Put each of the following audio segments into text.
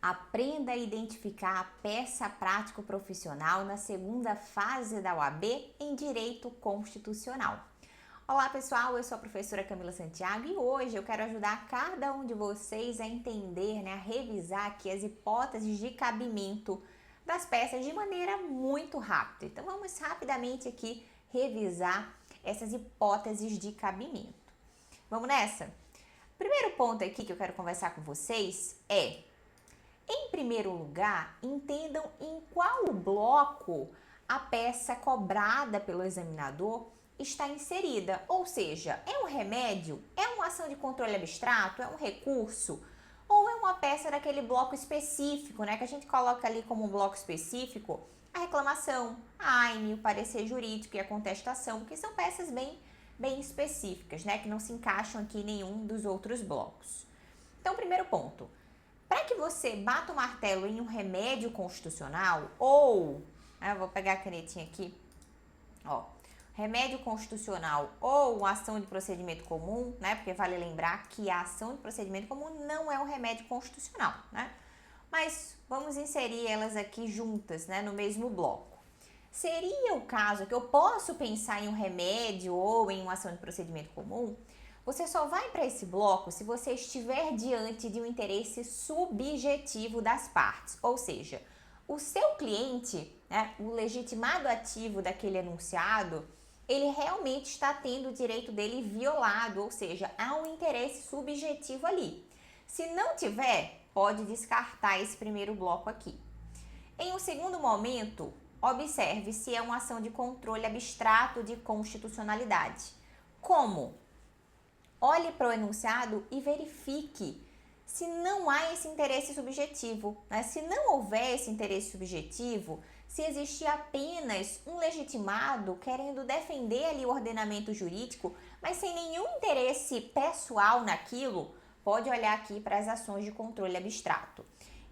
Aprenda a identificar a peça prático-profissional na segunda fase da OAB em Direito Constitucional. Olá pessoal, eu sou a professora Camila Santiago e hoje eu quero ajudar cada um de vocês a entender, a revisar aqui as hipóteses de cabimento das peças de maneira muito rápida. Então vamos rapidamente aqui revisar essas hipóteses de cabimento. Vamos nessa? Primeiro ponto aqui que eu quero conversar com vocês é: em primeiro lugar, entendam em qual bloco a peça cobrada pelo examinador está inserida, ou seja, é um remédio, é uma ação de controle abstrato, é um recurso, ou é uma peça daquele bloco específico, que a gente coloca ali como um bloco específico a reclamação, a AIME, o parecer jurídico e a contestação, que são peças bem específicas, que não se encaixam aqui em nenhum dos outros blocos. Então, primeiro ponto: para que você bata o martelo em um remédio constitucional ou, eu vou pegar a canetinha aqui, remédio constitucional ou uma ação de procedimento comum, porque vale lembrar que a ação de procedimento comum não é um remédio constitucional, Mas vamos inserir elas aqui juntas, no mesmo bloco. Seria o caso que eu posso pensar em um remédio ou em uma ação de procedimento comum? Você só vai para esse bloco se você estiver diante de um interesse subjetivo das partes, ou seja, o seu cliente, o legitimado ativo daquele enunciado, ele realmente está tendo o direito dele violado, ou seja, há um interesse subjetivo ali. Se não tiver, pode descartar esse primeiro bloco aqui. Em um segundo momento, observe se é uma ação de controle abstrato de constitucionalidade. Como? Olhe para o enunciado e verifique se não há esse interesse subjetivo. Se não houver esse interesse subjetivo, se existir apenas um legitimado querendo defender ali o ordenamento jurídico, mas sem nenhum interesse pessoal naquilo, pode olhar aqui para as ações de controle abstrato.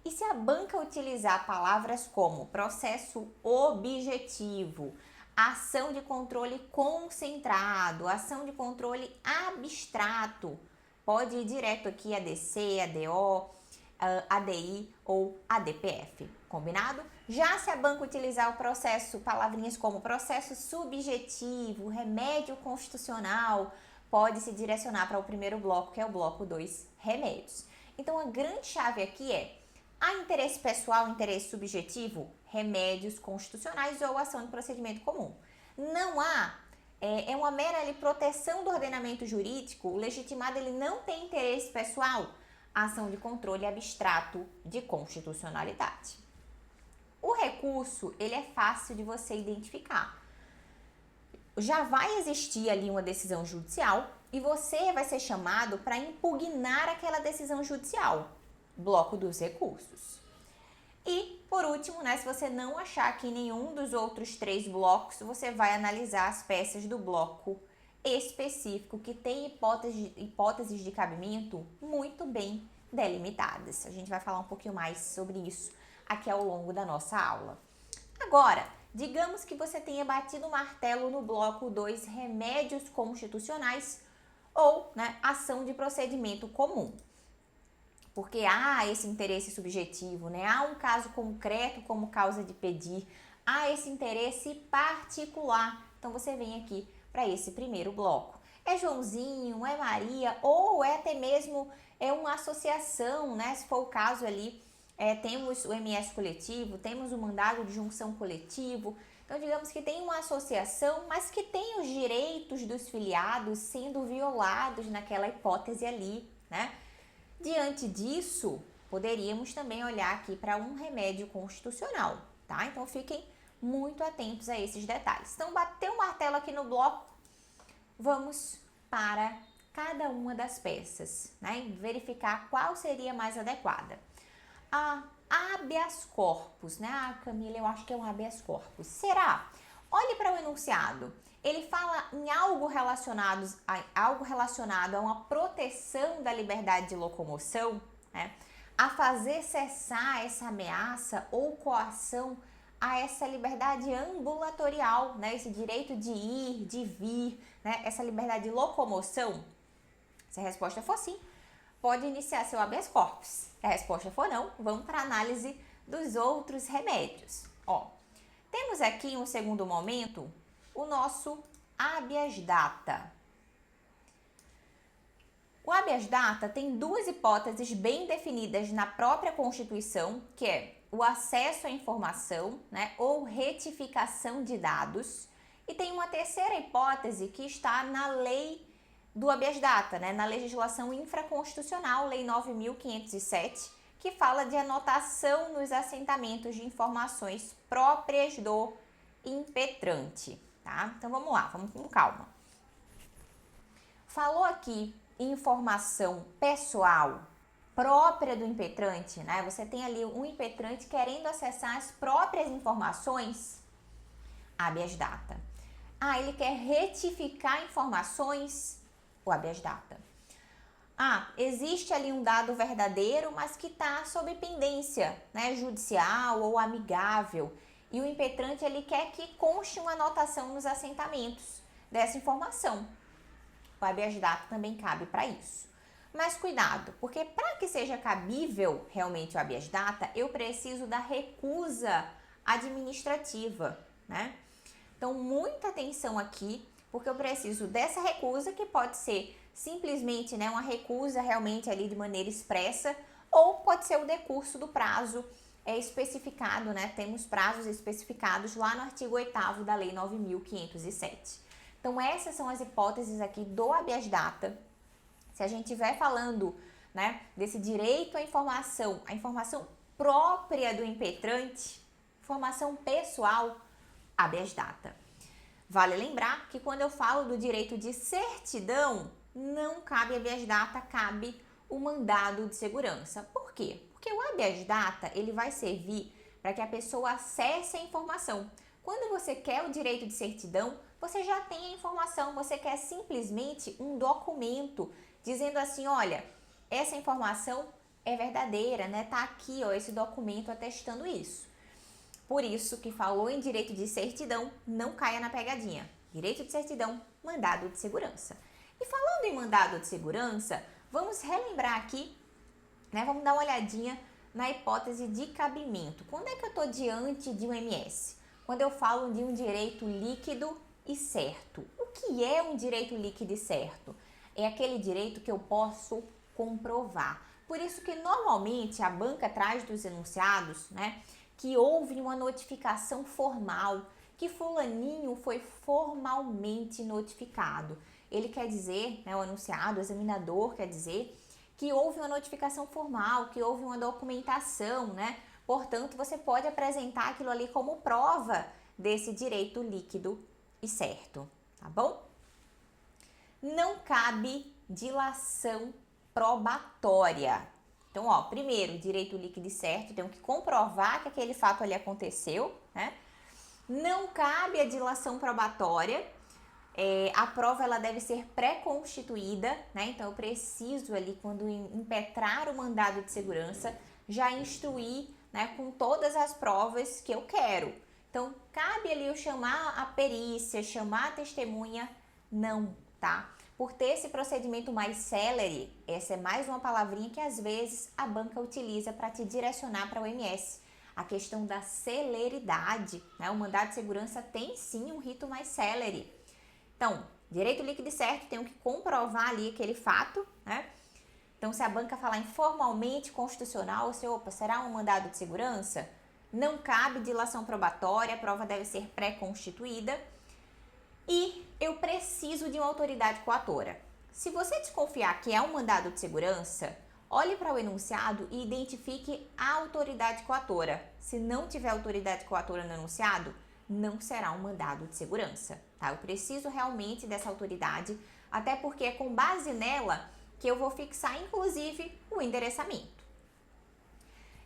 E se a banca utilizar palavras como processo objetivo, ação de controle concentrado, ação de controle abstrato, pode ir direto aqui ADC, ADO, ADI ou ADPF, combinado? Já se a banca utilizar o processo, palavrinhas como processo subjetivo, remédio constitucional, pode se direcionar para o primeiro bloco, que é o bloco 2, remédios. Então a grande chave aqui é: há interesse pessoal, interesse subjetivo, remédios constitucionais ou ação de procedimento comum. Não há, é uma mera proteção do ordenamento jurídico, o legitimado ele não tem interesse pessoal, ação de controle abstrato de constitucionalidade. O recurso, ele é fácil de você identificar. Já vai existir ali uma decisão judicial e você vai ser chamado para impugnar aquela decisão judicial. Bloco dos recursos. E, por último, se você não achar aqui nenhum dos outros 3 blocos, você vai analisar as peças do bloco específico que tem hipóteses de cabimento muito bem delimitadas. A gente vai falar um pouquinho mais sobre isso aqui ao longo da nossa aula. Agora, digamos que você tenha batido o martelo no bloco 2, remédios constitucionais ou ação de procedimento comum. Porque há esse interesse subjetivo, há um caso concreto como causa de pedir, há esse interesse particular. Então, você vem aqui para esse primeiro bloco. É Joãozinho, é Maria, ou é até mesmo uma associação, se for o caso ali, temos o MS coletivo, temos o mandado de junção coletivo. Então, digamos que tem uma associação, mas que tem os direitos dos filiados sendo violados naquela hipótese ali, Diante disso, poderíamos também olhar aqui para um remédio constitucional, Então, fiquem muito atentos a esses detalhes. Então, bateu o martelo aqui no bloco, vamos para cada uma das peças, e verificar qual seria mais adequada. A habeas corpus, Camila, eu acho que é um habeas corpus. Será? Olhe para o enunciado. Ele fala em algo relacionado a uma proteção da liberdade de locomoção, a fazer cessar essa ameaça ou coação a essa liberdade ambulatorial, esse direito de ir, de vir, essa liberdade de locomoção. Se a resposta for sim, pode iniciar seu habeas corpus. Se a resposta for não, vamos para a análise dos outros remédios. Ó, temos aqui um segundo momento o nosso habeas data. O habeas data tem duas hipóteses bem definidas na própria Constituição, que é o acesso à informação, né, ou retificação de dados, e tem uma terceira hipótese que está na lei do habeas data, né, na legislação infraconstitucional, Lei 9.507, que fala de anotação nos assentamentos de informações próprias do impetrante, tá? Então vamos lá, vamos com calma. Falou aqui informação pessoal própria do impetrante, né? Você tem ali um impetrante querendo acessar as próprias informações, habeas data. Ah, ele quer retificar informações, o habeas data. Ah, existe ali um dado verdadeiro, mas que está sob pendência, né, judicial ou amigável, e o impetrante ele quer que conste uma anotação nos assentamentos dessa informação. O habeas data também cabe para isso. Mas cuidado, porque para que seja cabível realmente o habeas data, eu preciso da recusa administrativa, né? Então, muita atenção aqui, porque eu preciso dessa recusa, que pode ser simplesmente, né, uma recusa realmente ali de maneira expressa, ou pode ser o decurso do prazo especificado, né? Temos prazos especificados lá no artigo 8º da Lei 9.507. Então, essas são as hipóteses aqui do habeas data. Se a gente estiver falando, né, desse direito à informação, a informação própria do impetrante, informação pessoal, habeas data. Vale lembrar que quando eu falo do direito de certidão, não cabe habeas data, cabe o mandado de segurança. Por quê? Porque o habeas data, ele vai servir para que a pessoa acesse a informação. Quando você quer o direito de certidão, você já tem a informação, você quer simplesmente um documento dizendo assim, olha, essa informação é verdadeira, né? Tá aqui, ó, esse documento atestando isso. Por isso que falou em direito de certidão, não caia na pegadinha. Direito de certidão, mandado de segurança. E falando em mandado de segurança, vamos relembrar aqui, né? Vamos dar uma olhadinha na hipótese de cabimento. Quando é que eu estou diante de um MS? Quando eu falo de um direito líquido e certo. O que é um direito líquido e certo? É aquele direito que eu posso comprovar. Por isso que normalmente a banca traz dos enunciados, né, que houve uma notificação formal, que fulaninho foi formalmente notificado. Ele quer dizer, né, o enunciado, o examinador quer dizer que houve uma notificação formal, que houve uma documentação, né? Portanto, você pode apresentar aquilo ali como prova desse direito líquido e certo, tá bom? Não cabe dilação probatória. Então, ó, primeiro, direito líquido e certo, tenho que comprovar que aquele fato ali aconteceu, né? Não cabe a dilação probatória, a prova ela deve ser pré-constituída, né? Então, eu preciso ali, quando impetrar o mandado de segurança, já instruir, né, com todas as provas que eu quero. Então, cabe ali eu chamar a perícia, chamar a testemunha? Não, tá? Por ter esse procedimento mais célere, essa é mais uma palavrinha que às vezes a banca utiliza para te direcionar para o MS. A questão da celeridade, né? O mandado de segurança tem sim um rito mais célere. Então, direito líquido e certo, tenho que comprovar ali aquele fato, né? Então, se a banca falar informalmente constitucional, opa, será um mandado de segurança? Não cabe dilação probatória, a prova deve ser pré-constituída. E eu preciso de uma autoridade coatora. Se você desconfiar que é um mandado de segurança, olhe para o enunciado e identifique a autoridade coatora. Se não tiver autoridade coatora no enunciado, não será um mandado de segurança, tá? Eu preciso realmente dessa autoridade, até porque é com base nela que eu vou fixar, inclusive, o endereçamento.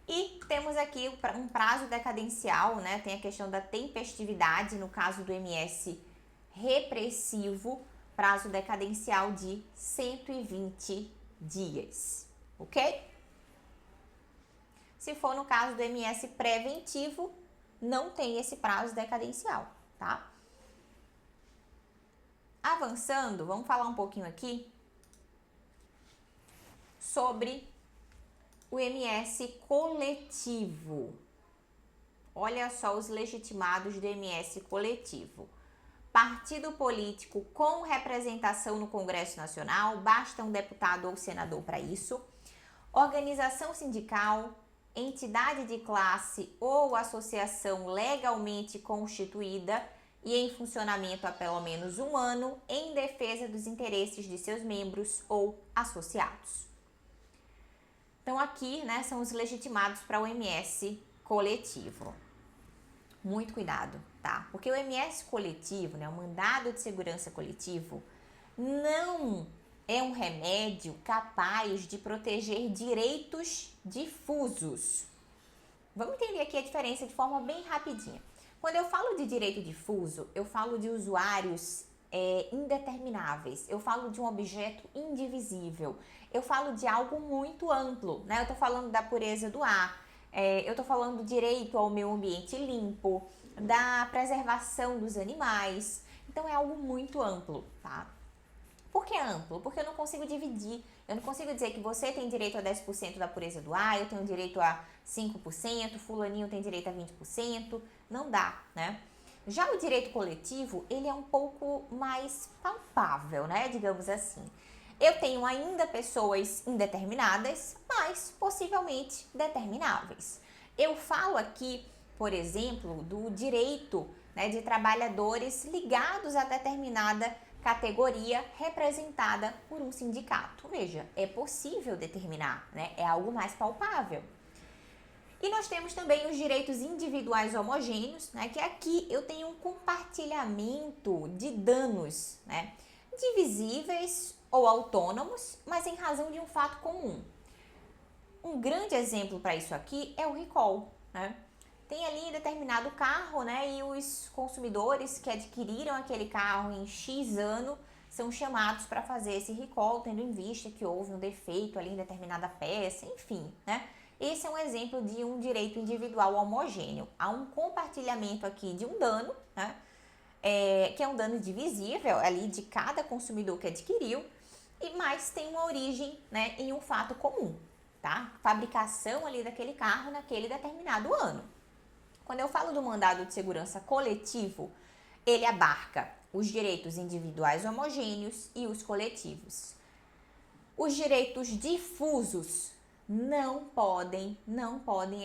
E temos aqui um prazo decadencial, né? Tem a questão da tempestividade, no caso do MS repressivo, prazo decadencial de 120 dias, ok? Se for no caso do MS preventivo, não tem esse prazo decadencial, tá? Avançando, vamos falar um pouquinho aqui sobre o MS coletivo. Olha só os legitimados do MS coletivo. Partido político com representação no Congresso Nacional, basta um deputado ou senador para isso. Organização sindical, entidade de classe ou associação legalmente constituída e em funcionamento há pelo menos um ano em defesa dos interesses de seus membros ou associados. Então aqui, né, são os legitimados para o MS coletivo. Muito cuidado, tá? Porque o MS coletivo, né, o mandado de segurança coletivo, não é um remédio capaz de proteger direitos difusos. Vamos entender aqui a diferença de forma bem rapidinha. Quando eu falo de direito difuso, eu falo de usuários indetermináveis, eu falo de um objeto indivisível, eu falo de algo muito amplo, né? Eu tô falando da pureza do ar, eu tô falando do direito ao meio ambiente limpo, da preservação dos animais, então é algo muito amplo, tá? Por que amplo? Porque eu não consigo dividir, eu não consigo dizer que você tem direito a 10% da pureza do ar, eu tenho direito a 5%, fulaninho tem direito a 20%, não dá, né? Já o direito coletivo, ele é um pouco mais palpável, né? Digamos assim. Eu tenho ainda pessoas indeterminadas, mas possivelmente determináveis. Eu falo aqui, por exemplo, do direito, né, de trabalhadores ligados a determinada categoria representada por um sindicato. Veja, é possível determinar, né? É algo mais palpável. E nós temos também os direitos individuais homogêneos, né? Que aqui eu tenho um compartilhamento de danos, né? Divisíveis ou autônomos, mas em razão de um fato comum. Um grande exemplo para isso aqui é o recall, né? Tem ali determinado carro, né? E os consumidores que adquiriram aquele carro em X ano são chamados para fazer esse recall, tendo em vista que houve um defeito ali em determinada peça, enfim, né? Esse é um exemplo de um direito individual homogêneo. Há um compartilhamento aqui de um dano, né? Que é um dano divisível ali de cada consumidor que adquiriu, mas tem uma origem, né, em um fato comum, tá? Fabricação ali daquele carro naquele determinado ano. Quando eu falo do mandado de segurança coletivo, ele abarca os direitos individuais homogêneos e os coletivos. Os direitos difusos não podem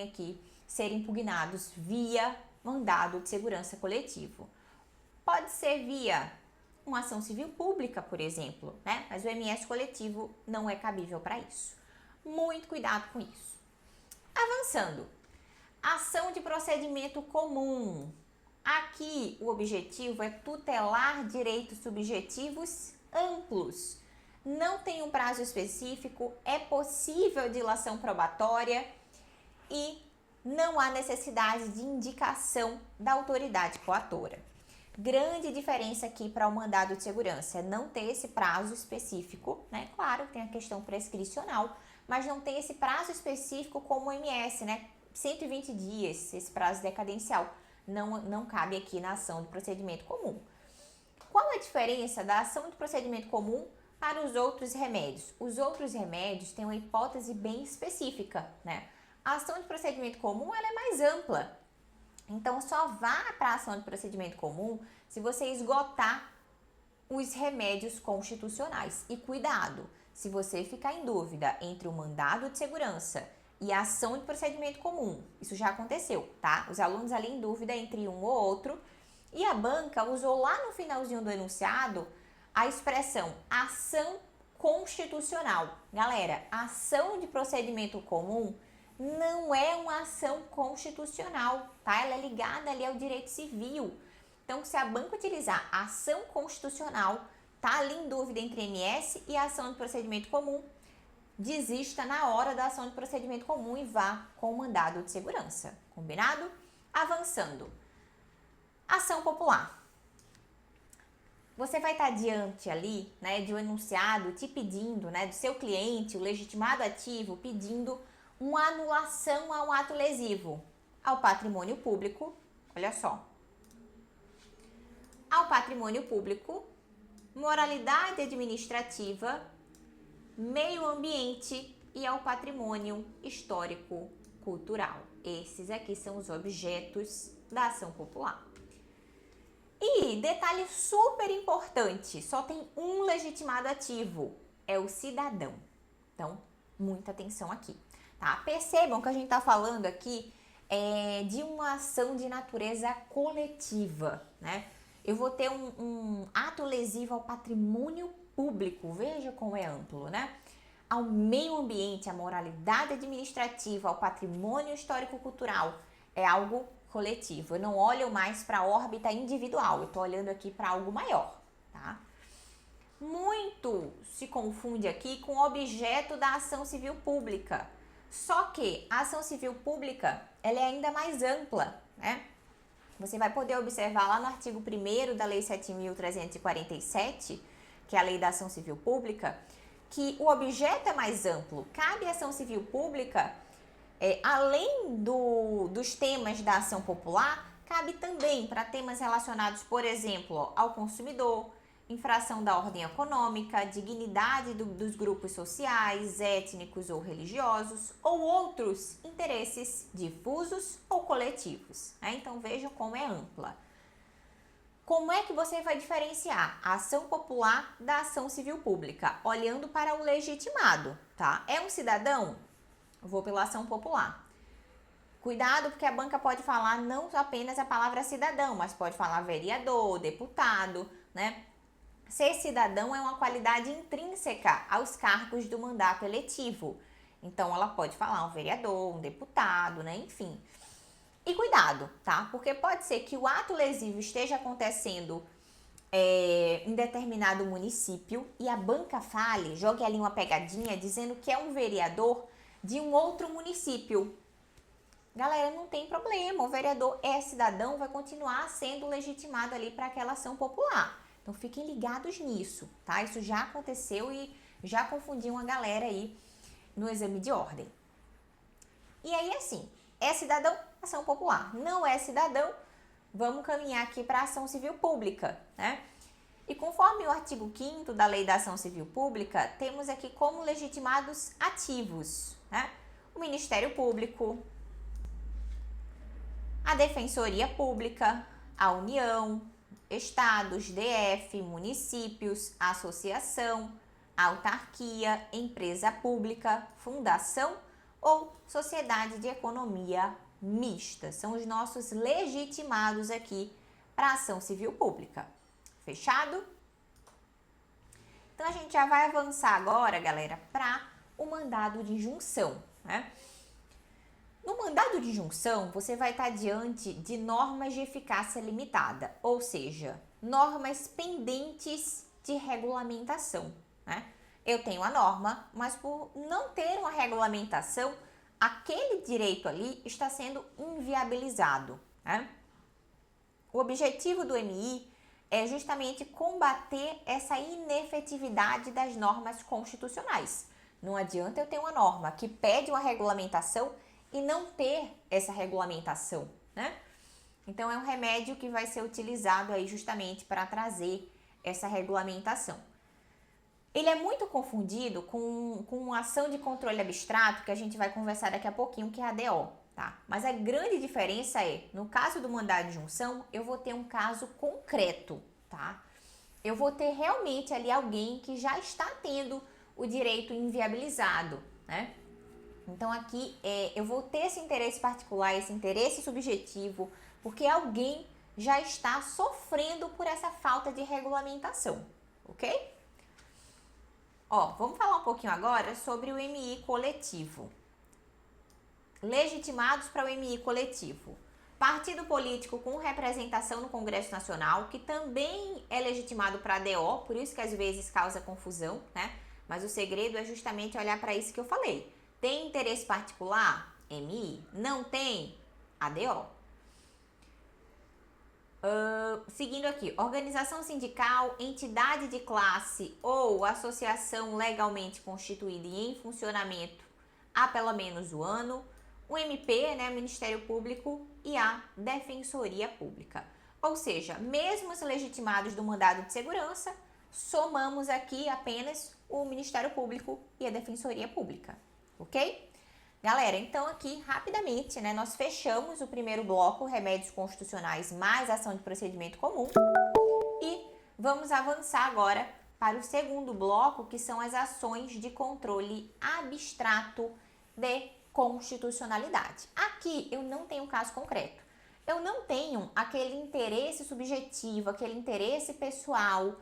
aqui ser impugnados via mandado de segurança coletivo. Pode ser via uma ação civil pública, por exemplo, né? Mas o MS coletivo não é cabível para isso. Muito cuidado com isso. Avançando. Ação de procedimento comum. Aqui o objetivo é tutelar direitos subjetivos amplos. Não tem um prazo específico, é possível dilação probatória e não há necessidade de indicação da autoridade coatora. Grande diferença aqui para o mandado de segurança é não ter esse prazo específico, né? Claro que tem a questão prescricional, mas não tem esse prazo específico como o MS, né? 120 dias, esse prazo decadencial, não cabe aqui na ação de procedimento comum. Qual a diferença da ação de procedimento comum para os outros remédios? Os outros remédios têm uma hipótese bem específica, né? A ação de procedimento comum ela é mais ampla. Então, só vá para a ação de procedimento comum se você esgotar os remédios constitucionais. E cuidado, se você ficar em dúvida entre o mandado de segurança e a ação de procedimento comum, isso já aconteceu, tá? Os alunos ali em dúvida entre um ou outro, e a banca usou lá no finalzinho do enunciado a expressão ação constitucional. Galera, ação de procedimento comum não é uma ação constitucional, tá? Ela é ligada ali ao direito civil. Então, se a banca utilizar ação constitucional, tá ali em dúvida entre MS e ação de procedimento comum, desista na hora da ação de procedimento comum e vá com o mandado de segurança. Combinado? Avançando. Ação popular. Você vai estar diante ali, né, de um enunciado te pedindo, né, do seu cliente, o legitimado ativo, pedindo uma anulação a um ato lesivo ao patrimônio público, olha só, ao patrimônio público, moralidade administrativa, meio ambiente e ao patrimônio histórico-cultural. Esses aqui são os objetos da ação popular. E detalhe super importante, só tem um legitimado ativo, é o cidadão. Então, muita atenção aqui, tá? Percebam que a gente está falando aqui de uma ação de natureza coletiva, né? Eu vou ter um ato lesivo ao patrimônio público, veja como é amplo, né? Ao meio ambiente, à moralidade administrativa, ao patrimônio histórico-cultural, é algo coletivo. Eu não olho mais para a órbita individual, eu estou olhando aqui para algo maior, tá? Muito se confunde aqui com o objeto da ação civil pública. Só que a ação civil pública, ela é ainda mais ampla, né? Você vai poder observar lá no artigo 1º da Lei 7.347, que é a Lei da Ação Civil Pública, que o objeto é mais amplo. Cabe à ação civil pública, além dos temas da ação popular, cabe também para temas relacionados, por exemplo, ao consumidor, infração da ordem econômica, dignidade dos grupos sociais, étnicos ou religiosos, ou outros interesses difusos ou coletivos, né? Então vejam como é ampla. Como é que você vai diferenciar a ação popular da ação civil pública? Olhando para o legitimado, tá? É um cidadão? Vou pela ação popular. Cuidado, porque a banca pode falar não apenas a palavra cidadão, mas pode falar vereador, deputado, né? Ser cidadão é uma qualidade intrínseca aos cargos do mandato eletivo. Então, ela pode falar um vereador, um deputado, né? Enfim. E cuidado, tá? Porque pode ser que o ato lesivo esteja acontecendo em determinado município e a banca fale, jogue ali uma pegadinha dizendo que é um vereador de um outro município. Galera, não tem problema, o vereador é cidadão, vai continuar sendo legitimado ali para aquela ação popular. Então, fiquem ligados nisso, tá? Isso já aconteceu e já confundiu uma galera aí no exame de ordem. E aí, assim, é cidadão, ação popular. Não é cidadão, vamos caminhar aqui para a ação civil pública, né? E conforme o artigo 5º da Lei da Ação Civil Pública, temos aqui como legitimados ativos, né? O Ministério Público, a Defensoria Pública, a União, estados, DF, municípios, associação, autarquia, empresa pública, fundação ou sociedade de economia mista. São os nossos legitimados aqui para a ação civil pública. Fechado? Então, a gente já vai avançar agora, galera, para o mandado de injunção, né? No mandado de injunção, você vai estar diante de normas de eficácia limitada, ou seja, normas pendentes de regulamentação, né? Eu tenho a norma, mas por não ter uma regulamentação, aquele direito ali está sendo inviabilizado, né? O objetivo do MI é justamente combater essa inefetividade das normas constitucionais. Não adianta eu ter uma norma que pede uma regulamentação e não ter essa regulamentação, né? Então, é um remédio que vai ser utilizado aí justamente para trazer essa regulamentação. Ele é muito confundido com ação de controle abstrato, que a gente vai conversar daqui a pouquinho, que é a ADO, tá? Mas a grande diferença é, no caso do mandado de injunção, eu vou ter um caso concreto, tá? Eu vou ter realmente ali alguém que já está tendo o direito inviabilizado, né? Então, aqui eu vou ter esse interesse particular, esse interesse subjetivo, porque alguém já está sofrendo por essa falta de regulamentação, ok? Ó, vamos falar um pouquinho agora sobre o MI coletivo. Legitimados para o MI coletivo. Partido político com representação no Congresso Nacional, que também é legitimado para a DO, por isso que às vezes causa confusão, né? Mas o segredo é justamente olhar para isso que eu falei. Tem interesse particular? MI. Não tem? ADO. Seguindo aqui, organização sindical, entidade de classe ou associação legalmente constituída e em funcionamento há pelo menos um ano, o MP, né, Ministério Público e a Defensoria Pública. Ou seja, mesmo os legitimados do mandado de segurança, somamos aqui apenas o Ministério Público e a Defensoria Pública, ok? Galera, então aqui rapidamente, né, nós fechamos o primeiro bloco, remédios constitucionais mais ação de procedimento comum, e vamos avançar agora para o segundo bloco, que são as ações de controle abstrato de constitucionalidade. Aqui eu não tenho caso concreto. Eu não tenho aquele interesse subjetivo, aquele interesse pessoal.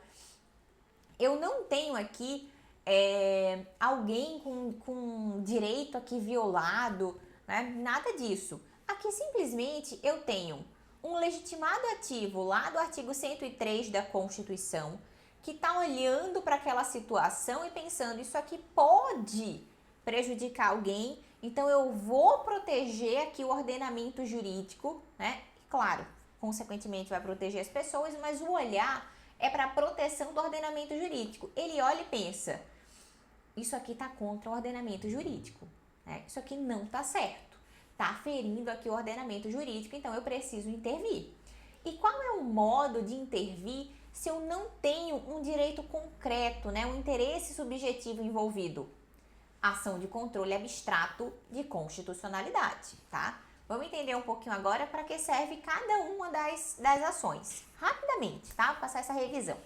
Eu não tenho aqui alguém com direito aqui violado, né? Nada disso. Aqui simplesmente eu tenho um legitimado ativo lá do artigo 103 da Constituição, que está olhando para aquela situação e pensando, isso aqui pode prejudicar alguém, então eu vou proteger aqui o ordenamento jurídico, né? Claro, consequentemente vai proteger as pessoas, mas o olhar é para a proteção do ordenamento jurídico. Ele olha e pensa, isso aqui está contra o ordenamento jurídico, né? Isso aqui não está certo, está ferindo aqui o ordenamento jurídico, então eu preciso intervir. E qual é o modo de intervir se eu não tenho um direito concreto, né? Um interesse subjetivo envolvido? Ação de controle abstrato de constitucionalidade, tá? Vamos entender um pouquinho agora para que serve cada uma das ações. Rapidamente, tá? Vou passar essa revisão.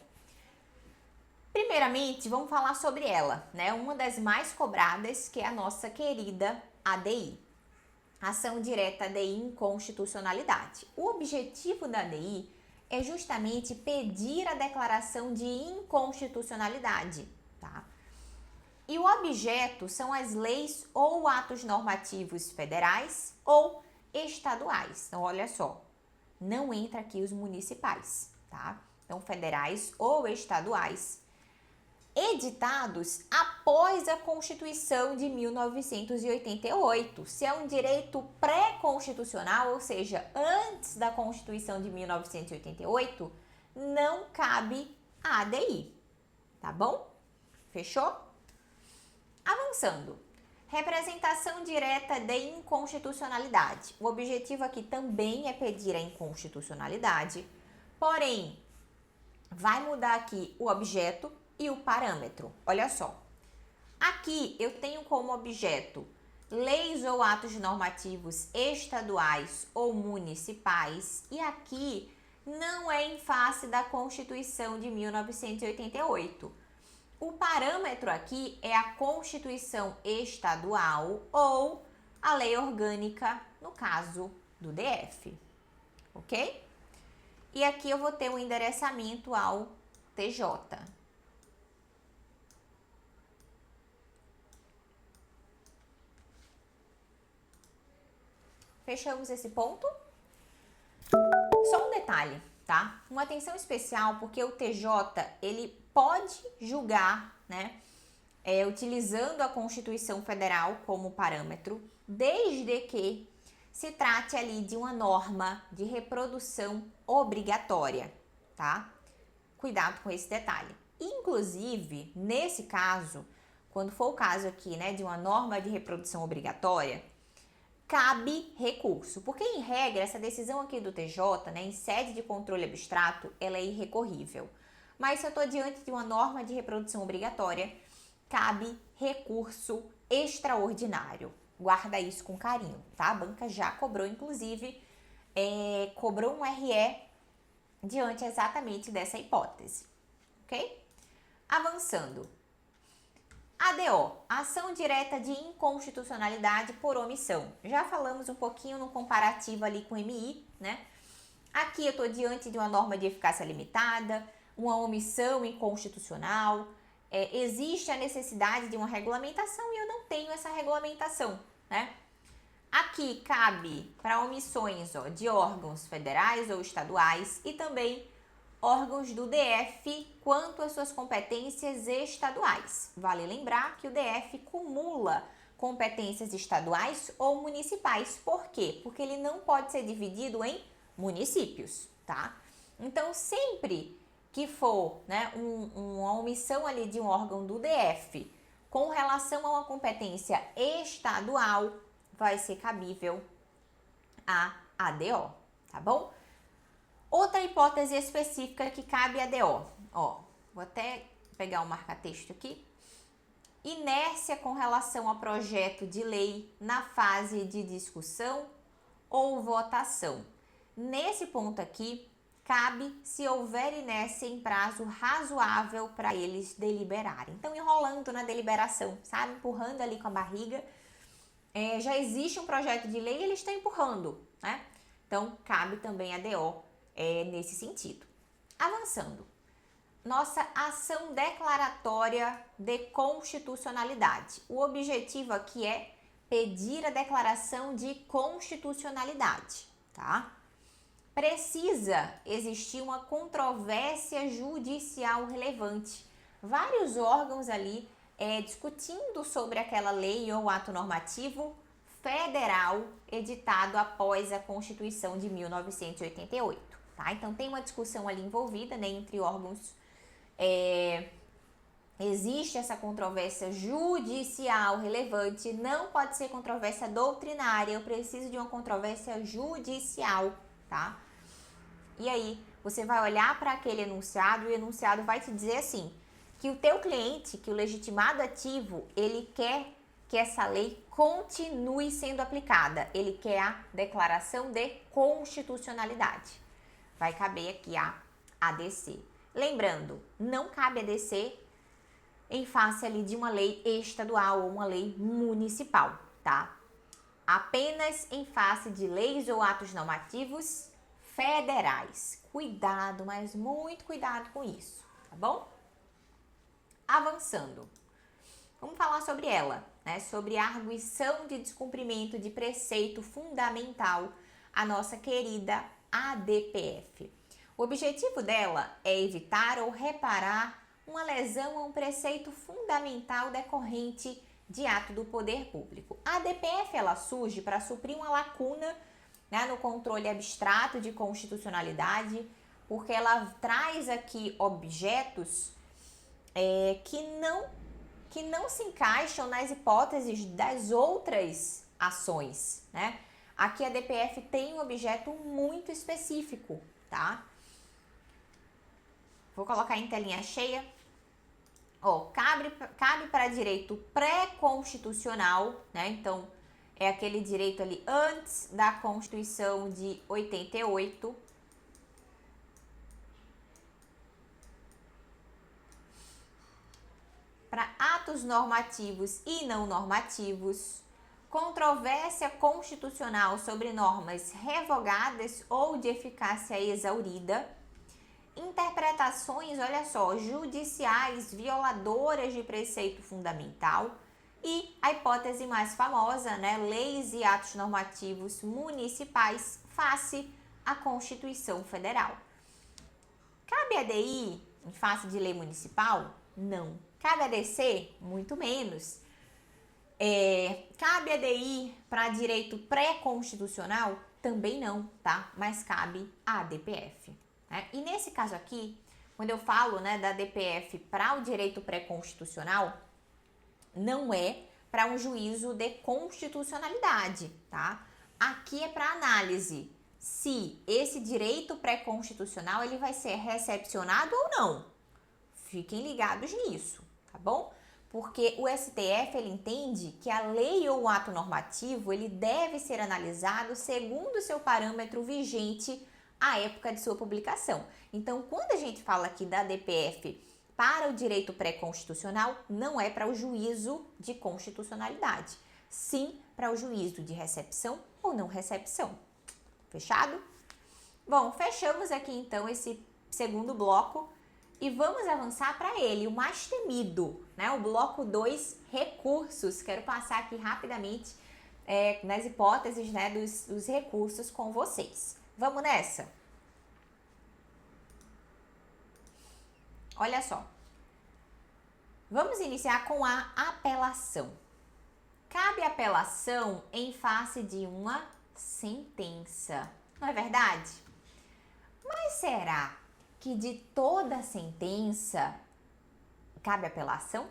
Primeiramente, vamos falar sobre ela, né? Uma das mais cobradas, que é a nossa querida ADI. Ação direta de inconstitucionalidade. O objetivo da ADI é justamente pedir a declaração de inconstitucionalidade, tá? E o objeto são as leis ou atos normativos federais ou estaduais. Então, olha só, não entra aqui os municipais, tá? Então, federais ou estaduais, editados após a Constituição de 1988. Se é um direito pré-constitucional, ou seja, antes da Constituição de 1988, não cabe a ADI, tá bom? Fechou? Avançando. Representação direta de inconstitucionalidade. O objetivo aqui também é pedir a inconstitucionalidade, porém, vai mudar aqui o objeto e o parâmetro. Olha só. Aqui eu tenho como objeto leis ou atos normativos estaduais ou municipais, e aqui não é em face da Constituição de 1988. O parâmetro aqui é a Constituição estadual ou a lei orgânica, no caso do DF, ok? E aqui eu vou ter um endereçamento ao TJ. Fechamos esse ponto? Só um detalhe, tá? Uma atenção especial, porque o TJ, ele pode julgar, né, utilizando a Constituição Federal como parâmetro, desde que se trate ali de uma norma de reprodução obrigatória, tá? Cuidado com esse detalhe. Inclusive, nesse caso, quando for o caso aqui, né, de uma norma de reprodução obrigatória, cabe recurso, porque em regra essa decisão aqui do TJ, né, em sede de controle abstrato, ela é irrecorrível. Mas se eu estou diante de uma norma de reprodução obrigatória, cabe recurso extraordinário. Guarda isso com carinho, tá? A banca já cobrou, inclusive, cobrou um RE diante exatamente dessa hipótese, ok? Avançando. ADO, ação direta de inconstitucionalidade por omissão. Já falamos um pouquinho no comparativo ali com o MI, né? Aqui eu estou diante de uma norma de eficácia limitada, uma omissão inconstitucional, existe a necessidade de uma regulamentação e eu não tenho essa regulamentação, né? Aqui cabe para omissões de órgãos federais ou estaduais e também órgãos do DF quanto às suas competências estaduais. Vale lembrar que o DF cumula competências estaduais ou municipais. Por quê? Porque ele não pode ser dividido em municípios, tá? Então, sempre que for, né, uma omissão ali de um órgão do DF com relação a uma competência estadual, vai ser cabível a ADO, tá bom? Outra hipótese específica que cabe a ADO, vou até pegar o marca-texto aqui. inércia com relação ao projeto de lei na fase de discussão ou votação. Nesse ponto aqui, cabe se houver inércia em prazo razoável para eles deliberarem. Então, enrolando na deliberação, sabe? Empurrando ali com a barriga. Já existe um projeto de lei e eles estão empurrando, né? Então, cabe também a DO nesse sentido. Avançando. Nossa ação declaratória de constitucionalidade. O objetivo aqui é pedir a declaração de constitucionalidade, tá? Precisa existir uma controvérsia judicial relevante. Vários órgãos ali discutindo sobre aquela lei ou ato normativo federal editado após a Constituição de 1988, tá? Então tem uma discussão ali envolvida, né, entre órgãos. Existe essa controvérsia judicial relevante, não pode ser controvérsia doutrinária, eu preciso de uma controvérsia judicial, tá? E aí, você vai olhar para aquele enunciado e o enunciado vai te dizer assim, que o teu cliente, que o legitimado ativo, ele quer que essa lei continue sendo aplicada, ele quer a declaração de constitucionalidade. Vai caber aqui a ADC. Lembrando, não cabe ADC em face ali de uma lei estadual ou uma lei municipal, tá? Apenas em face de leis ou atos normativos federais. Cuidado, mas muito cuidado com isso, tá bom? Avançando. Vamos falar sobre ela, né? Sobre a arguição de descumprimento de preceito fundamental, a nossa querida ADPF. O objetivo dela é evitar ou reparar uma lesão a um preceito fundamental decorrente de ato do poder público. A ADPF ela surge para suprir uma lacuna, né, no controle abstrato de constitucionalidade, porque ela traz aqui objetos que não se encaixam nas hipóteses das outras ações, né? Aqui a ADPF tem um objeto muito específico, tá? Vou colocar em telinha cheia. Cabe para direito pré-constitucional, né? Então, é aquele direito ali antes da Constituição de 88. Para atos normativos e não normativos, controvérsia constitucional sobre normas revogadas ou de eficácia exaurida, interpretações, olha só, judiciais violadoras de preceito fundamental e a hipótese mais famosa, né, leis e atos normativos municipais face à Constituição Federal. Cabe ADI em face de lei municipal? Não. Cabe ADC? Muito menos. Cabe ADI para direito pré-constitucional? Também não, tá? Mas cabe a ADPF. Né? E nesse caso aqui, quando eu falo, né, da ADPF para o direito pré-constitucional, não é para um juízo de constitucionalidade, tá? Aqui é para análise se esse direito pré-constitucional ele vai ser recepcionado ou não. Fiquem ligados nisso, tá bom? Porque o STF ele entende que a lei ou o ato normativo ele deve ser analisado segundo o seu parâmetro vigente à época de sua publicação. Então, quando a gente fala aqui da ADPF para o direito pré-constitucional, não é para o juízo de constitucionalidade, sim para o juízo de recepção ou não recepção. Fechado? Bom, fechamos aqui então esse segundo bloco e vamos avançar para ele, o mais temido, né? O bloco 2, recursos. Quero passar aqui rapidamente nas hipóteses, né, dos recursos com vocês. Vamos nessa? Olha só. Vamos iniciar com a apelação. Cabe apelação em face de uma sentença, não é verdade? Mas será que de toda sentença cabe apelação?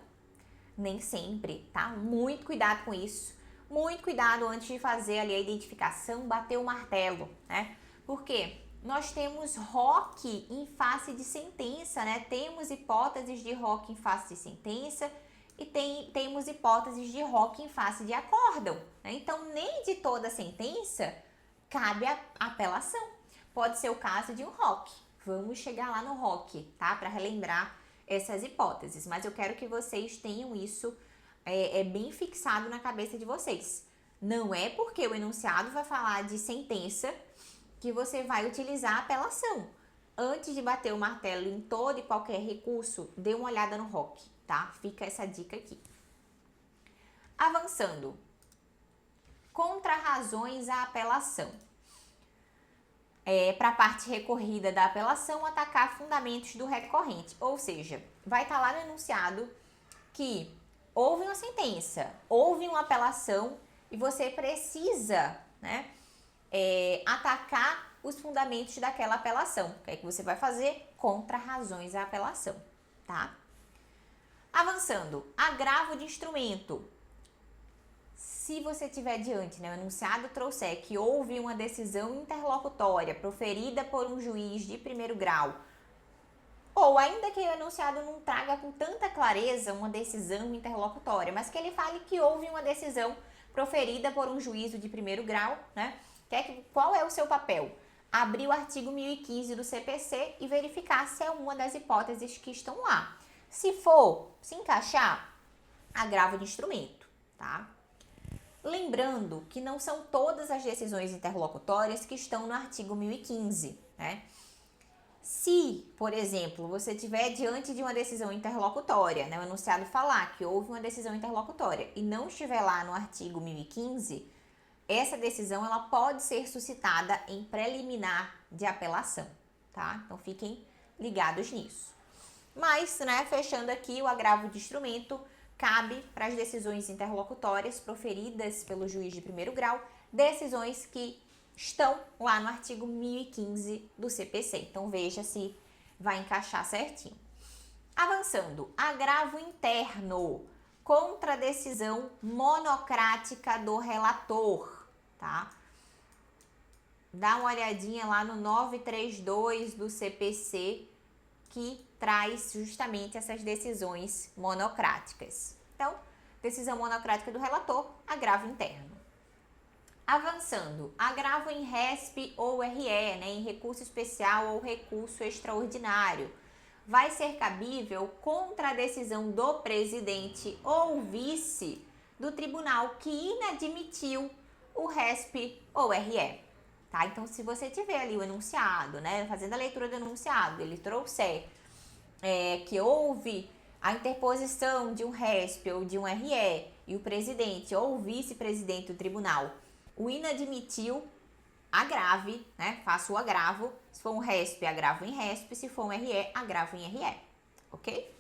Nem sempre, tá? Muito cuidado com isso. Muito cuidado antes de fazer ali a identificação, bater o martelo, né? Porque nós temos ROC em face de sentença, né? Temos hipóteses de ROC em face de sentença e temos hipóteses de ROC em face de acórdão, né? Então, nem de toda sentença cabe a apelação. Pode ser o caso de um ROC. Vamos chegar lá no ROC, tá? Para relembrar essas hipóteses. Mas eu quero que vocês tenham isso bem fixado na cabeça de vocês. Não é porque o enunciado vai falar de sentença que você vai utilizar a apelação. Antes de bater o martelo em todo e qualquer recurso, dê uma olhada no ROC, tá? Fica essa dica aqui. Avançando. Contra-razões à apelação. Para a parte recorrida da apelação, atacar fundamentos do recorrente. Ou seja, vai estar lá no enunciado que houve uma sentença, houve uma apelação e você precisa, né, atacar os fundamentos daquela apelação. O que é que você vai fazer? Contra-razões à apelação, tá? Avançando, agravo de instrumento. Se você tiver diante, né, o enunciado trouxer que houve uma decisão interlocutória proferida por um juiz de primeiro grau, ou ainda que o enunciado não traga com tanta clareza uma decisão interlocutória, mas que ele fale que houve uma decisão proferida por um juízo de primeiro grau, né? Qual é o seu papel? Abrir o artigo 1015 do CPC e verificar se é uma das hipóteses que estão lá. Se for, se encaixar, agravo de instrumento, tá? Lembrando que não são todas as decisões interlocutórias que estão no artigo 1015, né? Se, por exemplo, você estiver diante de uma decisão interlocutória, né, o enunciado falar que houve uma decisão interlocutória e não estiver lá no artigo 1015, essa decisão ela pode ser suscitada em preliminar de apelação, tá? Então fiquem ligados nisso. Mas, né, fechando aqui, o agravo de instrumento cabe para as decisões interlocutórias proferidas pelo juiz de primeiro grau, decisões que estão lá no artigo 1015 do CPC. Então, veja se vai encaixar certinho. Avançando, agravo interno contra a decisão monocrática do relator, tá? Dá uma olhadinha lá no 932 do CPC, que traz justamente essas decisões monocráticas. Então, decisão monocrática do relator, agravo interno. Avançando, agravo em RESP ou RE, né, em recurso especial ou recurso extraordinário, vai ser cabível contra a decisão do presidente ou vice do tribunal que inadmitiu o RESP ou RE. Tá? Então, se você tiver ali o enunciado, né, fazendo a leitura do enunciado, ele trouxer que houve a interposição de um RESP ou de um RE e o presidente ou o vice-presidente do tribunal o inadmitiu, agrave, né? Faça o agravo. Se for um RESP, agravo em RESP. Se for um RE, agravo em RE. Ok?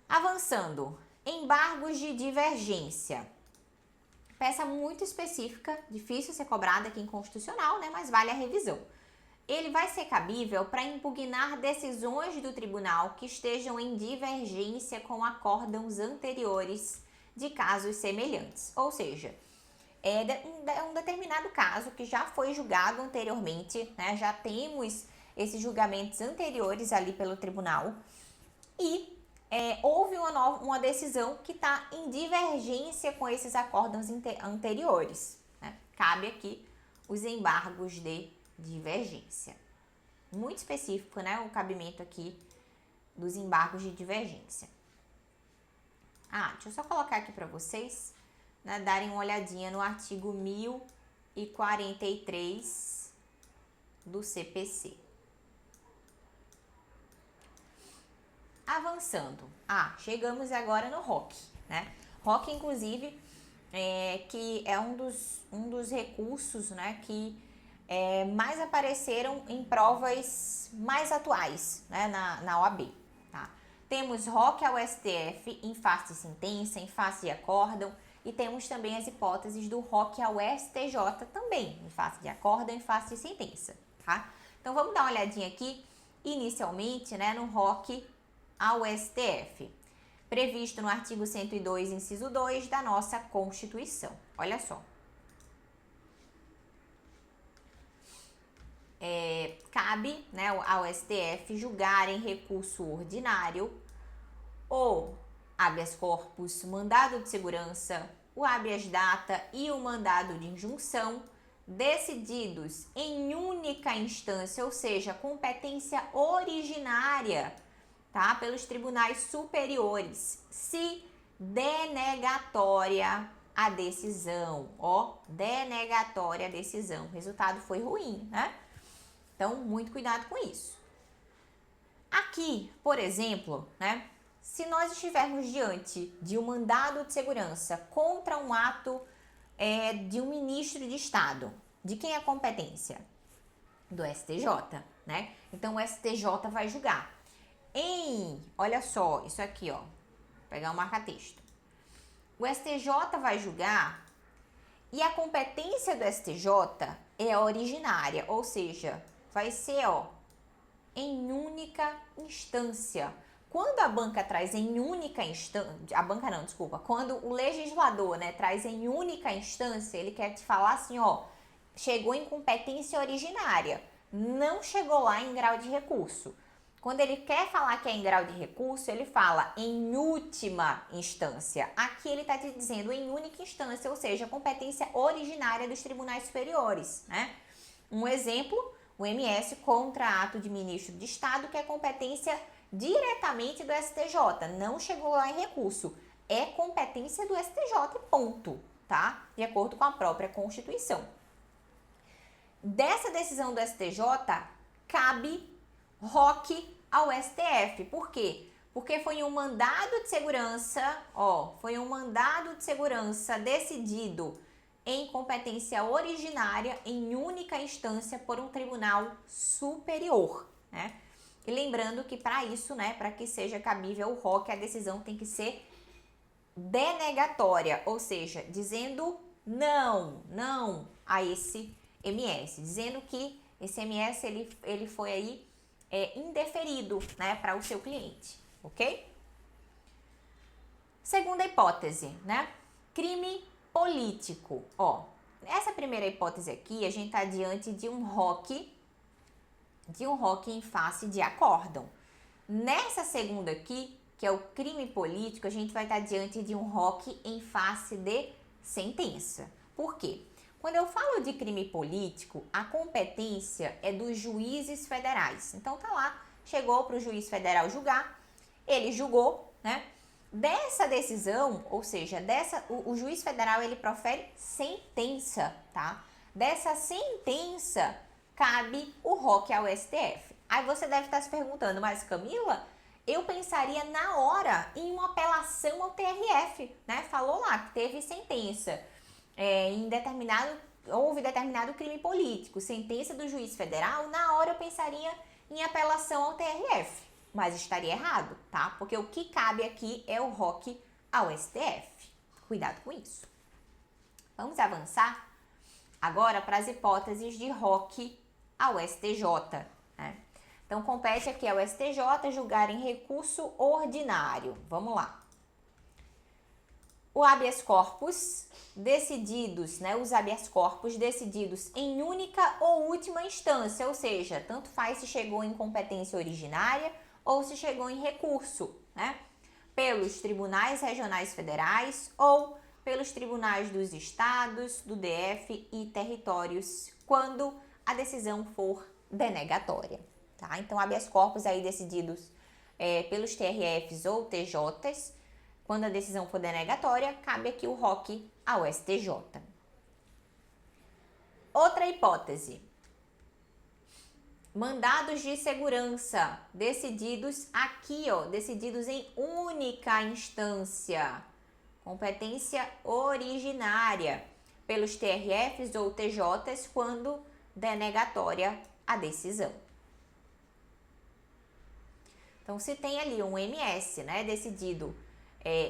Avançando. Embargos de divergência. Peça muito específica, difícil ser cobrada aqui em constitucional, né? Mas vale a revisão. Ele vai ser cabível para impugnar decisões do tribunal que estejam em divergência com acórdãos anteriores de casos semelhantes. Ou seja, é um determinado caso que já foi julgado anteriormente, né? Já temos esses julgamentos anteriores ali pelo tribunal e houve uma decisão que está em divergência com esses acórdãos anteriores, né? Cabe aqui os embargos de divergência. Muito específico, né? O cabimento aqui dos embargos de divergência. Deixa eu só colocar aqui para vocês, né, darem uma olhadinha no artigo 1043 do CPC. Avançando. Chegamos agora no ROC, né? ROC, inclusive, que é um dos recursos, né, que mais apareceram em provas mais atuais, né, na OAB. Tá? Temos ROC ao STF em face de sentença, em face de acórdão, e temos também as hipóteses do ROC ao STJ também, em face de acórdão, em face de sentença. Tá? Então, vamos dar uma olhadinha aqui, inicialmente, né, no ROC ao STF, previsto no artigo 102, inciso 2 da nossa Constituição. Olha só. Cabe, né, ao STF julgar em recurso ordinário o habeas corpus, mandado de segurança, o habeas data e o mandado de injunção, decididos em única instância, ou seja, competência originária, tá? Pelos tribunais superiores, se denegatória a decisão, ó, denegatória a decisão. O resultado foi ruim, né? Então, muito cuidado com isso. Aqui, por exemplo, né? Se nós estivermos diante de um mandado de segurança contra um ato de um ministro de Estado, de quem é a competência? Do STJ, né? Então, o STJ vai julgar. Olha só, isso aqui, ó, vou pegar um marca-texto. O STJ vai julgar e a competência do STJ é originária, ou seja, vai ser, ó, em única instância. Quando a banca traz em única instância, quando o legislador, né, traz em única instância, ele quer te falar assim, ó, chegou em competência originária, não chegou lá em grau de recurso. Quando ele quer falar que é em grau de recurso, ele fala em última instância. Aqui ele está te dizendo em única instância, ou seja, competência originária dos tribunais superiores, né? Um exemplo, o MS contra ato de ministro de Estado, que é competência diretamente do STJ, não chegou lá em recurso. É competência do STJ, ponto, tá? De acordo com a própria Constituição. Dessa decisão do STJ, cabe ROC ao STF. Por quê? Porque foi um mandado de segurança, foi um mandado de segurança decidido em competência originária, em única instância, por um tribunal superior, né? E lembrando que para isso, né, para que seja cabível o ROC, a decisão tem que ser denegatória, ou seja, dizendo não a esse MS, dizendo que esse MS ele foi aí indeferido, né, para o seu cliente, ok? Segunda hipótese, né? Crime político. Essa primeira hipótese aqui, a gente está diante de um ROC em face de acórdão. Nessa segunda aqui, que é o crime político, a gente vai estar diante de um ROC em face de sentença. Por quê? Quando eu falo de crime político, a competência é dos juízes federais. Então tá lá, chegou para o juiz federal julgar, ele julgou, né? Dessa decisão, ou seja, o juiz federal ele profere sentença, tá? Dessa sentença cabe o ROC ao STF. Aí você deve estar se perguntando, mas Camila, eu pensaria na hora em uma apelação ao TRF, né? Falou lá que teve sentença houve determinado crime político, sentença do juiz federal, na hora eu pensaria em apelação ao TRF, mas estaria errado, tá? Porque o que cabe aqui é o ROC ao STF. Cuidado com isso. Vamos avançar agora para as hipóteses de ROC ao STJ, né? Então, compete aqui ao STJ julgar em recurso ordinário. Vamos lá. O habeas corpus decididos, né? Os habeas corpus decididos em única ou última instância, ou seja, tanto faz se chegou em competência originária ou se chegou em recurso, né? Pelos tribunais regionais federais ou pelos tribunais dos estados, do DF e territórios, quando a decisão for denegatória, tá? Então, habeas corpus aí decididos pelos TRFs ou TJs, quando a decisão for denegatória, cabe aqui o ROC ao STJ. Outra hipótese. Mandados de segurança decididos aqui, decididos em única instância. Competência originária pelos TRFs ou TJs quando denegatória a decisão. Então, se tem ali um MS, né, decidido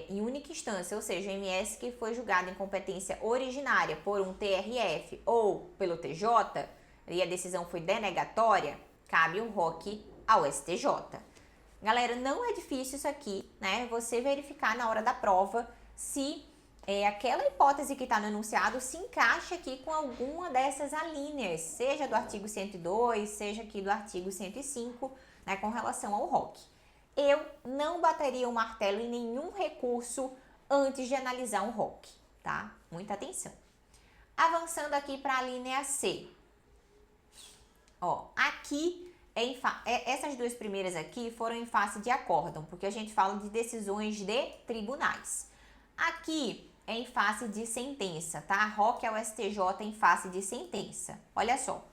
em única instância, ou seja, MS que foi julgado em competência originária por um TRF ou pelo TJ, e a decisão foi denegatória, cabe o ROC ao STJ. Galera, não é difícil isso aqui, né? Você verificar na hora da prova se aquela hipótese que está no enunciado se encaixa aqui com alguma dessas alíneas, seja do artigo 102, seja aqui do artigo 105, né, com relação ao ROC. eu não bateria o martelo em nenhum recurso antes de analisar um ROC, tá? Muita atenção. Avançando aqui para a linha C. Ó, aqui, essas duas primeiras aqui foram em face de acórdão, porque a gente fala de decisões de tribunais. Aqui é em face de sentença, tá? ROC ao STJ em face de sentença. Olha só.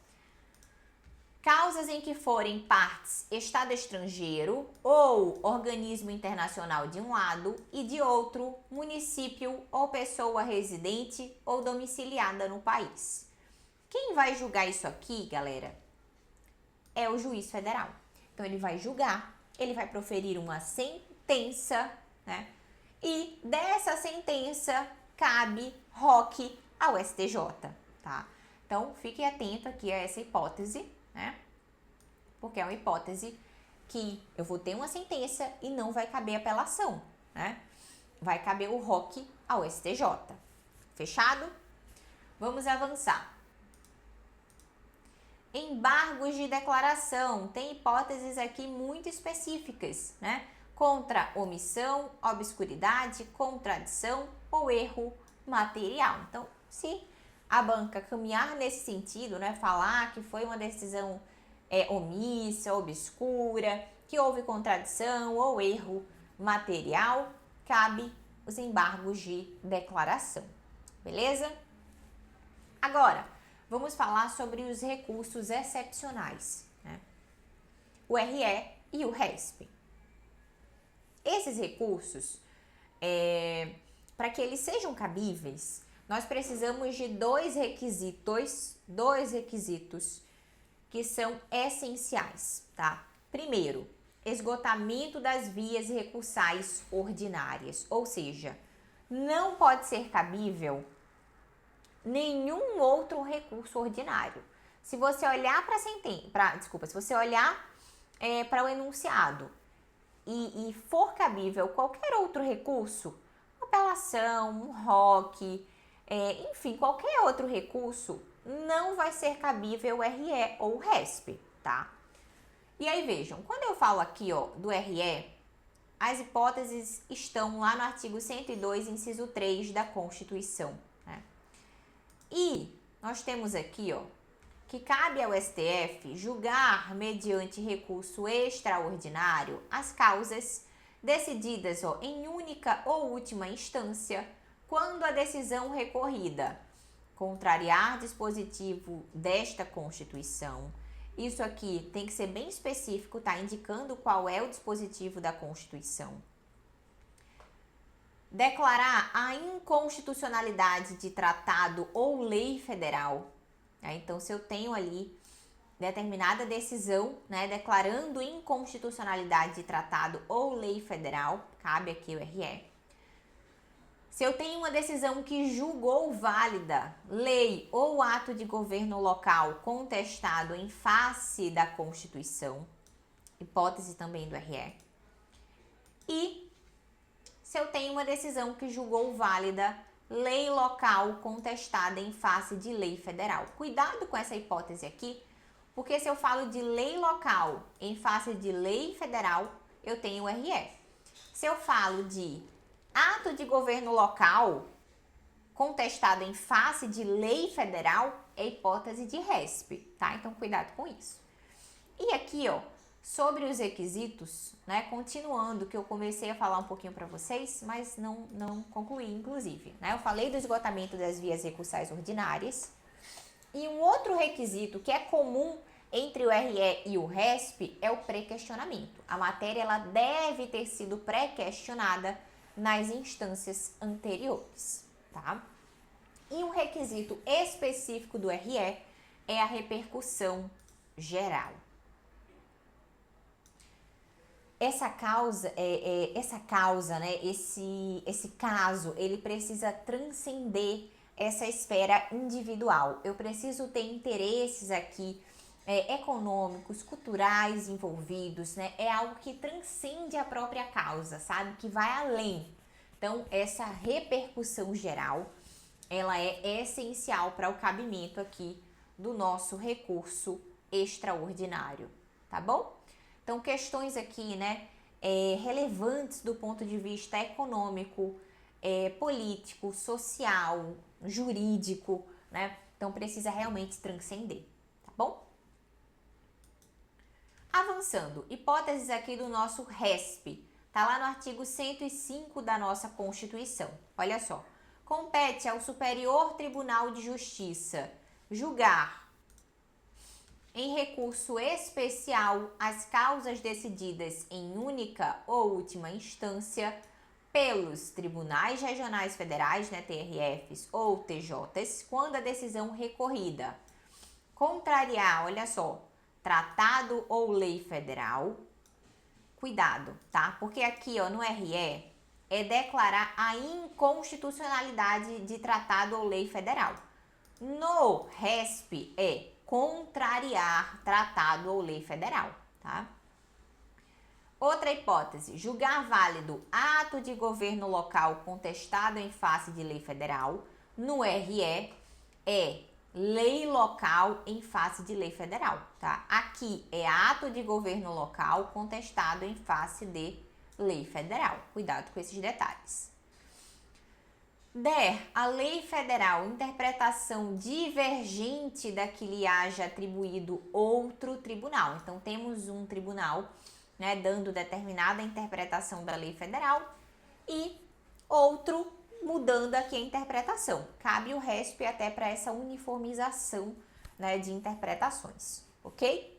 Causas em que forem partes Estado estrangeiro ou organismo internacional de um lado e de outro, município ou pessoa residente ou domiciliada no país. Quem vai julgar isso aqui, galera, é o juiz federal. Então, ele vai julgar, ele vai proferir uma sentença, né? E dessa sentença cabe ROC ao STJ, tá? Então, fique atento aqui a essa hipótese, né? Porque é uma hipótese que eu vou ter uma sentença e não vai caber apelação, né? Vai caber o ROC ao STJ. Fechado? Vamos avançar. Embargos de declaração. Tem hipóteses aqui muito específicas, né? Contra omissão, obscuridade, contradição ou erro material. Então, se a banca caminhar nesse sentido, né? Falar que foi uma decisão omissa, obscura, que houve contradição ou erro material, cabe os embargos de declaração. Beleza? Agora, vamos falar sobre os recursos excepcionais, né? O RE e o RESP. Esses recursos, para que eles sejam cabíveis, nós precisamos de dois requisitos que são essenciais, tá? Primeiro, esgotamento das vias recursais ordinárias, ou seja, não pode ser cabível nenhum outro recurso ordinário. Se você olhar se você olhar para o enunciado e for cabível qualquer outro recurso, apelação, um ROC, enfim, qualquer outro recurso, não vai ser cabível o RE ou o RESP, tá? E aí vejam, quando eu falo aqui, ó, do RE, as hipóteses estão lá no artigo 102, inciso 3 da Constituição, né? E nós temos aqui, ó, que cabe ao STF julgar mediante recurso extraordinário as causas decididas, ó, em única ou última instância, quando a decisão recorrida contrariar dispositivo desta Constituição. Isso aqui tem que ser bem específico, tá? Indicando qual é o dispositivo da Constituição. Declarar a inconstitucionalidade de tratado ou lei federal. Né? Então, se eu tenho ali determinada decisão, né, declarando inconstitucionalidade de tratado ou lei federal, cabe aqui o RE. Se eu tenho uma decisão que julgou válida lei ou ato de governo local contestado em face da Constituição, hipótese também do RE. E se eu tenho uma decisão que julgou válida lei local contestada em face de lei federal. Cuidado com essa hipótese aqui, porque se eu falo de lei local em face de lei federal, eu tenho o RE. Se eu falo de ato de governo local contestado em face de lei federal, é hipótese de RESP, tá? Então, cuidado com isso. E aqui, ó, sobre os requisitos, né? Continuando, que eu comecei a falar um pouquinho para vocês, mas não concluí, inclusive, né? Eu falei do esgotamento das vias recursais ordinárias. E um outro requisito que é comum entre o RE e o RESP é o pré-questionamento. A matéria, ela deve ter sido pré-questionada nas instâncias anteriores, tá? E um requisito específico do RE é a repercussão geral. Esse caso, ele precisa transcender essa esfera individual. Eu preciso ter interesses aqui econômicos, culturais envolvidos, né? É algo que transcende a própria causa, sabe? Que vai além. Então, essa repercussão geral, ela é essencial para o cabimento aqui do nosso recurso extraordinário, tá bom? Então, questões aqui, né? relevantes do ponto de vista econômico, político, social, jurídico, né? Então precisa realmente transcender, tá bom? Avançando, hipóteses aqui do nosso RESP, tá lá no artigo 105 da nossa Constituição. Olha só, compete ao Superior Tribunal de Justiça julgar em recurso especial as causas decididas em única ou última instância pelos Tribunais Regionais Federais, né, TRFs ou TJs, quando a decisão recorrida contrariar, olha só, tratado ou lei federal. Cuidado, tá? Porque aqui, ó, no RE é declarar a inconstitucionalidade de tratado ou lei federal. No RESP é contrariar tratado ou lei federal, tá? Outra hipótese, julgar válido ato de governo local contestado em face de lei federal. No RE é lei local em face de lei federal, tá? Aqui é ato de governo local contestado em face de lei federal. Cuidado com esses detalhes. Der a lei federal interpretação divergente da que lhe haja atribuído outro tribunal. Então, temos um tribunal, né, dando determinada interpretação da lei federal e outro mudando aqui a interpretação. Cabe o RESP até para essa uniformização, né, de interpretações, ok?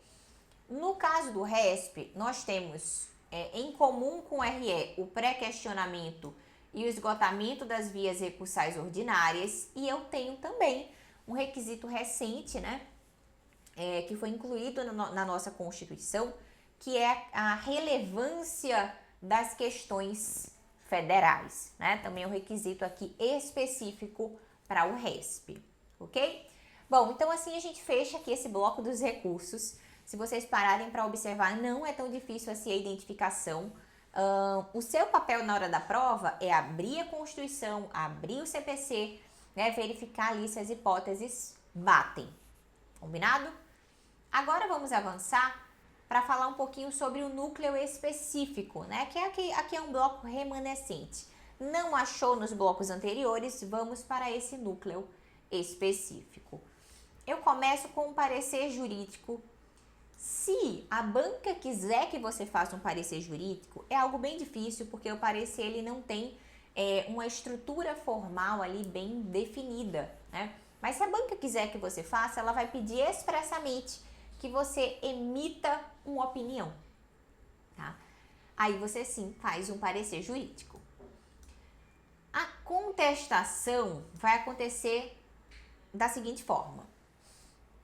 No caso do RESP, nós temos em comum com o RE o pré-questionamento e o esgotamento das vias recursais ordinárias, e eu tenho também um requisito recente, né, que foi incluído na nossa Constituição, que é a relevância das questões federais, né? Também é um requisito aqui específico para o RESP, ok? Bom, então assim a gente fecha aqui esse bloco dos recursos. Se vocês pararem para observar, não é tão difícil assim a identificação. O seu papel na hora da prova é abrir a Constituição, abrir o CPC, né? Verificar ali se as hipóteses batem, combinado? Agora vamos avançar para falar um pouquinho sobre o núcleo específico, né? Que aqui é um bloco remanescente. Não achou nos blocos anteriores, vamos para esse núcleo específico. Eu começo com um parecer jurídico. Se a banca quiser que você faça um parecer jurídico, é algo bem difícil, porque o parecer ele não tem uma estrutura formal ali bem definida, né? Mas se a banca quiser que você faça, ela vai pedir expressamente que você emita uma opinião, tá? Aí você sim faz um parecer jurídico. A contestação vai acontecer da seguinte forma: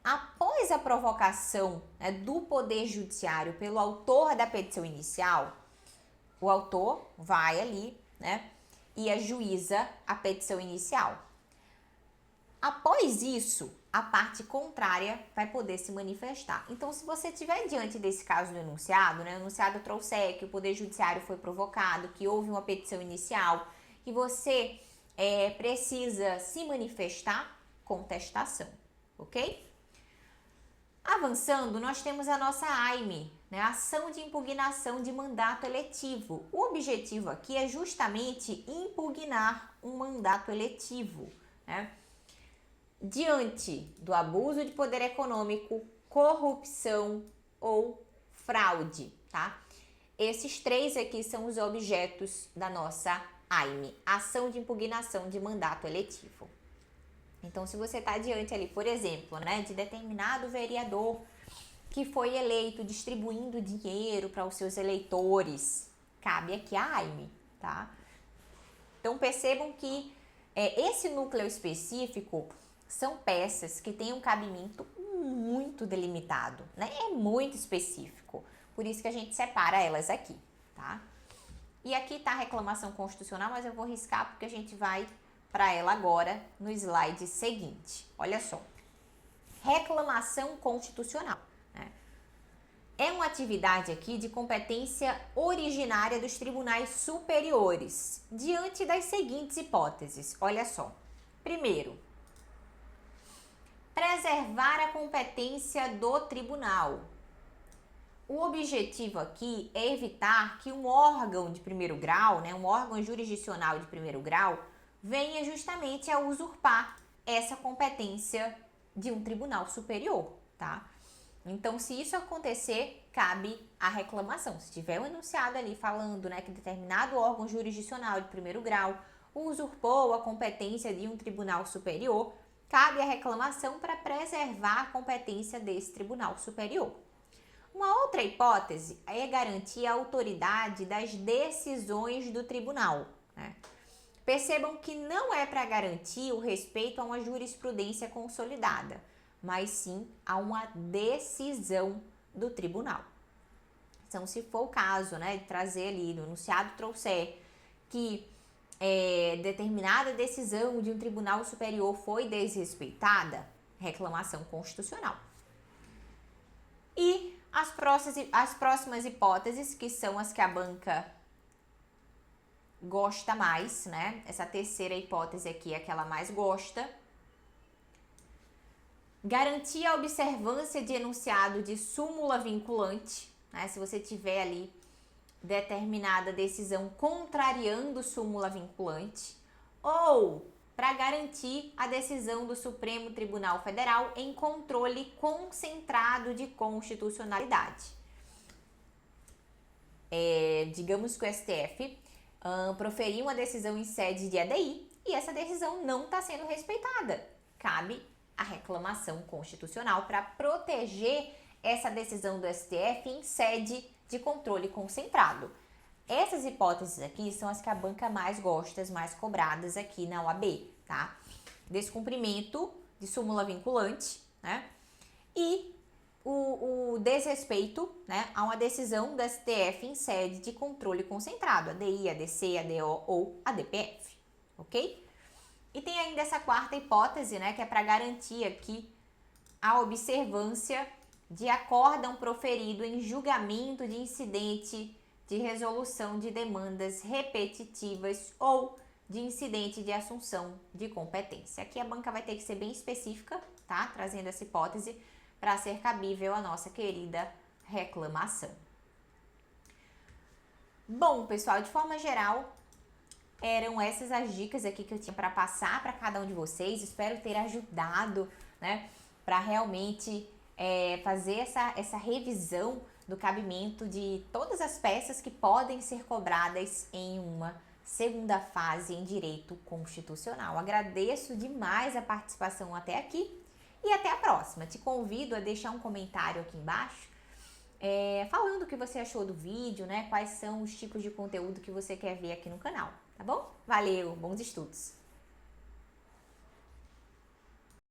após a provocação, né, do Poder Judiciário pelo autor da petição inicial, o autor vai ali, né, e ajuiza a petição inicial. Após isso, a parte contrária vai poder se manifestar. Então, se você estiver diante desse caso do enunciado, né, o enunciado trouxer que o Poder Judiciário foi provocado, que houve uma petição inicial, que você precisa se manifestar, contestação, ok? Avançando, nós temos a nossa AIME, né, Ação de Impugnação de Mandato Eletivo. O objetivo aqui é justamente impugnar um mandato eletivo, né, diante do abuso de poder econômico, corrupção ou fraude, tá? Esses três aqui são os objetos da nossa AIME, Ação de Impugnação de Mandato Eletivo. Então, se você está diante ali, por exemplo, né, de determinado vereador que foi eleito distribuindo dinheiro para os seus eleitores, cabe aqui a AIME, tá? Então, percebam que esse núcleo específico são peças que têm um cabimento muito delimitado, né? É muito específico, por isso que a gente separa elas aqui, tá? E aqui está a reclamação constitucional, mas eu vou riscar porque a gente vai para ela agora no slide seguinte. Olha só, reclamação constitucional, né? É uma atividade aqui de competência originária dos tribunais superiores, diante das seguintes hipóteses. Olha só, primeiro, preservar a competência do tribunal. O objetivo aqui é evitar que um órgão de primeiro grau, né, um órgão jurisdicional de primeiro grau, venha justamente a usurpar essa competência de um tribunal superior, tá? Então, se isso acontecer, cabe a reclamação. Se tiver um enunciado ali falando, né, que determinado órgão jurisdicional de primeiro grau usurpou a competência de um tribunal superior, cabe a reclamação para preservar a competência desse tribunal superior. Uma outra hipótese é garantir a autoridade das decisões do tribunal, né? Percebam que não é para garantir o respeito a uma jurisprudência consolidada, mas sim a uma decisão do tribunal. Então, se for o caso, né, de trazer ali, no enunciado trouxer que determinada decisão de um tribunal superior foi desrespeitada, reclamação constitucional. E as próximas hipóteses, que são as que a banca gosta mais, né? Essa terceira hipótese aqui é a que ela mais gosta. Garantir a observância de enunciado de súmula vinculante, né? Se você tiver ali determinada decisão contrariando súmula vinculante, ou para garantir a decisão do Supremo Tribunal Federal em controle concentrado de constitucionalidade. Digamos que o STF proferiu uma decisão em sede de ADI e essa decisão não está sendo respeitada. Cabe a reclamação constitucional para proteger essa decisão do STF em sede de controle concentrado. Essas hipóteses aqui são as que a banca mais gosta, as mais cobradas aqui na OAB, tá? Descumprimento de súmula vinculante, né? E o desrespeito, né, a uma decisão do STF em sede de controle concentrado, ADI, ADC, ADO ou ADPF, ok? E tem ainda essa quarta hipótese, né, que é para garantir aqui a observância de acórdão proferido em julgamento de incidente de resolução de demandas repetitivas ou de incidente de assunção de competência. Aqui a banca vai ter que ser bem específica, tá? Trazendo essa hipótese para ser cabível a nossa querida reclamação. Bom, pessoal, de forma geral, eram essas as dicas aqui que eu tinha para passar para cada um de vocês. Espero ter ajudado, né, para realmente fazer essa revisão do cabimento de todas as peças que podem ser cobradas em uma segunda fase em direito constitucional. Agradeço demais a participação até aqui e até a próxima. Te convido a deixar um comentário aqui embaixo falando o que você achou do vídeo, né? Quais são os tipos de conteúdo que você quer ver aqui no canal, tá bom? Valeu, bons estudos!